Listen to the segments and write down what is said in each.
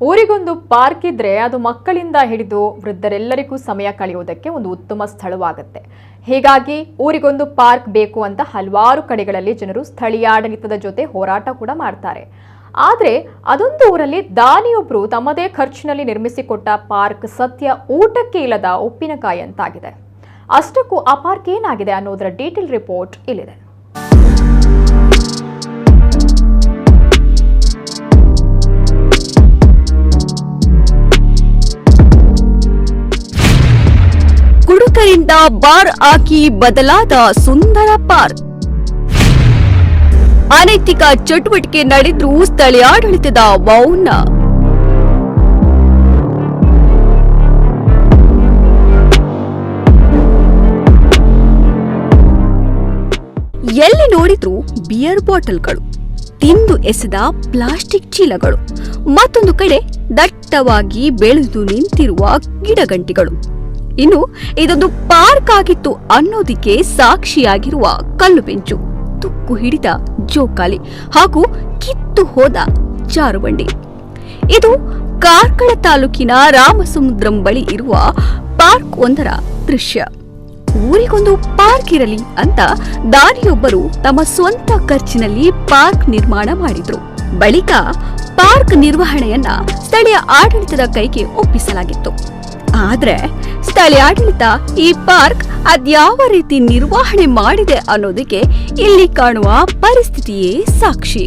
ಊರಿಗೊಂದು park ಇದ್ರೆ ಅದು ಮಕ್ಕಳಿಂದ ಹಿಡಿದು ವೃದ್ಧರೆಲ್ಲರಿಗೂ ಸಮಯ ಕಳೆಯುವುದಕ್ಕೆ ಒಂದು ಉತ್ತಮ ಸ್ಥಳವಾಗುತ್ತೆ. ಹೀಗಾಗಿ ಊರಿಗೊಂದು ಪಾರ್ಕ್ ಬೇಕು ಅಂತ ಹಲವಾರು ಕಡೆಗಳಲ್ಲಿ ಜನರು ಸ್ಥಳೀಯ ಆಡಳಿತದ ಜೊತೆ ಹೋರಾಟ ಕೂಡ ಮಾಡ್ತಾರೆ. ಆದರೆ ಅದೊಂದು ಊರಲ್ಲಿ ದಾನಿಯೊಬ್ಬರು ತಮ್ಮದೇ ಖರ್ಚಿನಲ್ಲಿ ನಿರ್ಮಿಸಿಕೊಟ್ಟ ಪಾರ್ಕ್ ಸತ್ಯ ಊಟಕ್ಕೆ ಇಲ್ಲದ ಉಪ್ಪಿನಕಾಯಿ ಅಂತಾಗಿದೆ. ಅಷ್ಟಕ್ಕೂ ಆ ಪಾರ್ಕ್ ಏನಾಗಿದೆ ಅನ್ನೋದರ ಡೀಟೇಲ್ ರಿಪೋರ್ಟ್ ಇಲ್ಲಿದೆ. ಕುಡುಕರಿಂದ ಬಾರ್ ಆಗಿ ಬದಲಾದ ಸುಂದರ ಪಾರ್ಕ್. ಅನೈತಿಕ ಚಟುವಟಿಕೆ ನಡೆದ್ರೂ ಸ್ಥಳೀಯಾಡಳಿತದ ಮೌನ. ಎಲ್ಲಿ ನೋಡಿದ್ರೂ ಬಿಯರ್ ಬಾಟಲ್ಗಳು, ತಿಂದು ಎಸೆದ ಪ್ಲಾಸ್ಟಿಕ್ ಚೀಲಗಳು, ಮತ್ತೊಂದು ಕಡೆ ದಟ್ಟವಾಗಿ ಬೆಳೆದು ನಿಂತಿರುವ ಗಿಡಗಂಟಿಗಳು. ಇನ್ನು ಇದೊಂದು ಪಾರ್ಕ್ ಆಗಿತ್ತು ಅನ್ನೋದಿಕ್ಕೆ ಸಾಕ್ಷಿಯಾಗಿರುವ ಕಲ್ಲು ಬೆಂಚು, ತುಕ್ಕು ಹಿಡಿದ ಜೋಕಾಲಿ ಹಾಗೂ ಕಿತ್ತು ಹೋದ ಜಾರುಬಂಡಿ. ಇದು ಕಾರ್ಕಳ ತಾಲೂಕಿನ ರಾಮಸಮುದ್ರಂ ಬಳಿ ಇರುವ ಪಾರ್ಕ್ ಒಂದರ ದೃಶ್ಯ. ಊರಿಗೊಂದು ಪಾರ್ಕ್ ಇರಲಿ ಅಂತ ದಾನಿಯೊಬ್ಬರು ತಮ್ಮ ಸ್ವಂತ ಖರ್ಚಿನಲ್ಲಿ ಪಾರ್ಕ್ ನಿರ್ಮಾಣ ಮಾಡಿದ್ರು. ಬಳಿಕ ಪಾರ್ಕ್ ನಿರ್ವಹಣೆಯನ್ನ ಸ್ಥಳೀಯ ಆಡಳಿತದ ಕೈಗೆ ಒಪ್ಪಿಸಲಾಗಿತ್ತು. ಆದ್ರೆ ಸ್ಥಳೀಯ ಆಡಳಿತ ಈ ಪಾರ್ಕ್ ಅದ್ಯಾವ ರೀತಿ ನಿರ್ವಹಣೆ ಮಾಡಿದೆ ಅನ್ನೋದಕ್ಕೆ ಇಲ್ಲಿ ಕಾಣುವ ಪರಿಸ್ಥಿತಿಯೇ ಸಾಕ್ಷಿ.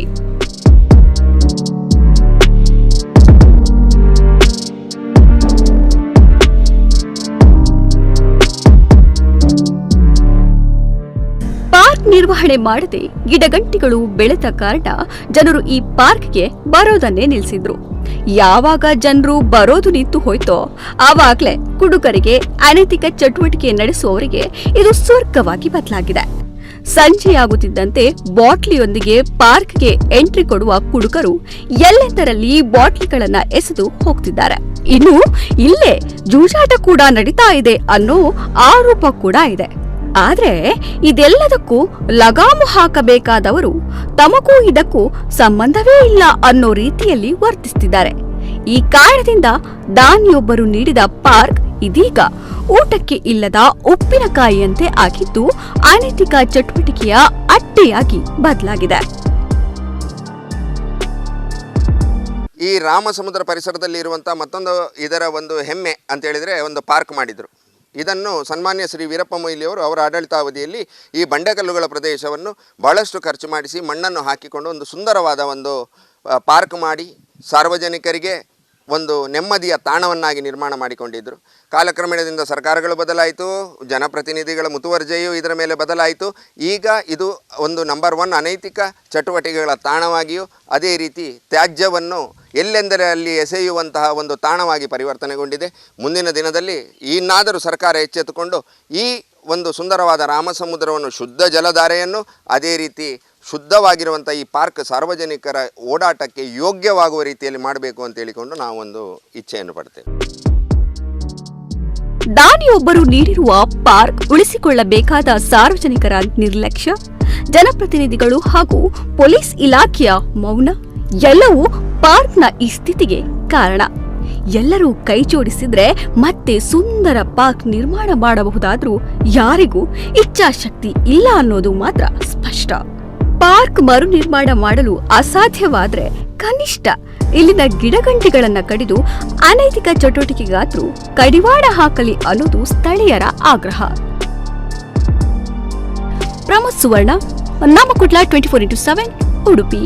ಪಾರ್ಕ್ ನಿರ್ವಹಣೆ ಮಾಡದೆ ಗಿಡಗಂಟಿಗಳು ಬೆಳೆದ ಕಾರಣ ಜನರು ಈ ಪಾರ್ಕ್ಗೆ ಬರೋದನ್ನೇ ನಿಲ್ಲಿಸಿದ್ರು. ಯಾವಾಗ ಜನರು ಬರೋದು ನಿಂತು ಹೋಯ್ತೋ ಆವಾಗ್ಲೇ ಕುಡುಕರಿಗೆ, ಅನೈತಿಕ ಚಟುವಟಿಕೆ ನಡೆಸುವವರಿಗೆ ಇದು ಸ್ವರ್ಗವಾಗಿ ಬದಲಾಗಿದೆ. ಸಂಜೆಯಾಗುತ್ತಿದ್ದಂತೆ ಬಾಟ್ಲಿಯೊಂದಿಗೆ ಪಾರ್ಕ್ಗೆ ಎಂಟ್ರಿ ಕೊಡುವ ಕುಡುಕರು ಎಲ್ಲೆಂದರಲ್ಲಿ ಬಾಟ್ಲಿಗಳನ್ನ ಎಸೆದು ಹೋಗ್ತಿದ್ದಾರೆ. ಇನ್ನು ಇಲ್ಲೇ ಜೂಜಾಟ ಕೂಡ ನಡೀತಾ ಇದೆ ಅನ್ನೋ ಆರೋಪ ಕೂಡ ಇದೆ. ಆದ್ರೆ ಇದೆಲ್ಲದಕ್ಕೂ ಲಗಾಮು ಹಾಕಬೇಕಾದವರು ತಮಗೂ ಇದಕ್ಕೂ ಸಂಬಂಧವೇ ಇಲ್ಲ ಅನ್ನೋ ರೀತಿಯಲ್ಲಿ ವರ್ತಿಸುತ್ತಿದ್ದಾರೆ. ಈ ಕಾರಣದಿಂದ ದಾನಿಯೊಬ್ಬರು ನೀಡಿದ ಪಾರ್ಕ್ ಇದೀಗ ಊಟಕ್ಕೆ ಇಲ್ಲದ ಉಪ್ಪಿನಕಾಯಿಯಂತೆ ಆಗಿದ್ದು ಅನೈತಿಕ ಚಟುವಟಿಕೆಯ ಅಡ್ಡೆಯಾಗಿ ಬದಲಾಗಿದೆ. ಈ ರಾಮಸಮುದ್ರ ಪರಿಸರದಲ್ಲಿ ಇರುವಂಥ ಮತ್ತೊಂದು ಇದರ ಒಂದು ಹೆಮ್ಮೆ ಅಂತ ಹೇಳಿದರೆ ಒಂದು ಪಾರ್ಕ್ ಮಾಡಿದರು. ಇದನ್ನು ಸನ್ಮಾನ್ಯ ಶ್ರೀ ವೀರಪ್ಪ ಮೊಯ್ಲಿಯವರು ಅವರ ಆಡಳಿತಾವಧಿಯಲ್ಲಿ ಈ ಬಂಡೆಕಲ್ಲುಗಳ ಪ್ರದೇಶವನ್ನು ಬಹಳಷ್ಟು ಖರ್ಚು ಮಾಡಿಸಿ ಮಣ್ಣನ್ನು ಹಾಕಿಕೊಂಡು ಒಂದು ಸುಂದರವಾದ ಒಂದು ಪಾರ್ಕ್ ಮಾಡಿ ಸಾರ್ವಜನಿಕರಿಗೆ ಒಂದು ನೆಮ್ಮದಿಯ ತಾಣವನ್ನಾಗಿ ನಿರ್ಮಾಣ ಮಾಡಿಕೊಂಡಿದ್ದರು. ಕಾಲಕ್ರಮೇಣದಿಂದ ಸರ್ಕಾರಗಳು ಬದಲಾಯಿತು, ಜನಪ್ರತಿನಿಧಿಗಳ ಮುತುವರ್ಜಿಯು ಇದರ ಮೇಲೆ ಬದಲಾಯಿತು. ಈಗ ಇದು ಒಂದು ನಂಬರ್ 1 ಅನೈತಿಕ ಚಟುವಟಿಕೆಗಳ ತಾಣವಾಗಿಯೂ ಅದೇ ರೀತಿ ತ್ಯಾಜ್ಯವನ್ನು ಎಲ್ಲೆಂದರೆ ಅಲ್ಲಿ ಎಸೆಯುವಂತಹ ಒಂದು ತಾಣವಾಗಿ ಪರಿವರ್ತನೆಗೊಂಡಿದೆ. ಮುಂದಿನ ದಿನದಲ್ಲಿ ಇನ್ನಾದರೂ ಸರ್ಕಾರ ಎಚ್ಚೆತ್ತುಕೊಂಡು ಈ ಒಂದು ಸುಂದರವಾದ ರಾಮಸಮುದ್ರವನ್ನು, ಶುದ್ಧ ಜಲಧಾರೆಯನ್ನು, ಅದೇ ರೀತಿ ಶುದ್ಧವಾಗಿರುವಂಥ ಈ ಪಾರ್ಕ್ ಸಾರ್ವಜನಿಕರ ಓಡಾಟಕ್ಕೆ ಯೋಗ್ಯವಾಗುವ ರೀತಿಯಲ್ಲಿ ಮಾಡಬೇಕು ಅಂತ ಹೇಳಿಕೊಂಡು ನಾವೊಂದು ಇಚ್ಛೆಯನ್ನು ಪಡ್ತೇವೆ. ದಾನಿಯೊಬ್ಬರು ನೀಡಿರುವ ಪಾರ್ಕ್ ಉಳಿಸಿಕೊಳ್ಳಬೇಕಾದ ಸಾರ್ವಜನಿಕರ ನಿರ್ಲಕ್ಷ್ಯ, ಜನಪ್ರತಿನಿಧಿಗಳು ಹಾಗೂ ಪೊಲೀಸ್ ಇಲಾಖೆಯ ಮೌನ ಎಲ್ಲವೂ ಪಾರ್ಕ್ನ ಈ ಸ್ಥಿತಿಗೆ ಕಾರಣ. ಎಲ್ಲರೂ ಕೈ ಜೋಡಿಸಿದ್ರೆ ಮತ್ತೆ ಸುಂದರ ಪಾರ್ಕ್ ನಿರ್ಮಾಣ ಮಾಡಬಹುದಾದ್ರೂ ಯಾರಿಗೂ ಇಚ್ಛಾಶಕ್ತಿ ಇಲ್ಲ ಅನ್ನೋದು ಮಾತ್ರ ಸ್ಪಷ್ಟ. ಪಾರ್ಕ್ ಮರು ನಿರ್ಮಾಣ ಮಾಡಲು ಅಸಾಧ್ಯವಾದ್ರೆ ಕನಿಷ್ಠ ಇಲ್ಲಿನ ಗಿಡಗಂಟಿಗಳನ್ನ ಕಡಿದು ಅನೈತಿಕ ಚಟುವಟಿಕೆಗಾದ್ರೂ ಕಡಿವಾಣ ಹಾಕಲಿ ಅನ್ನೋದು ಸ್ಥಳೀಯರ ಆಗ್ರಹ. ಪ್ರಮೋದ್ ಸುವರ್ಣ, ನಾಮಕುಡ್ಲ 24x7 ಉಡುಪಿ.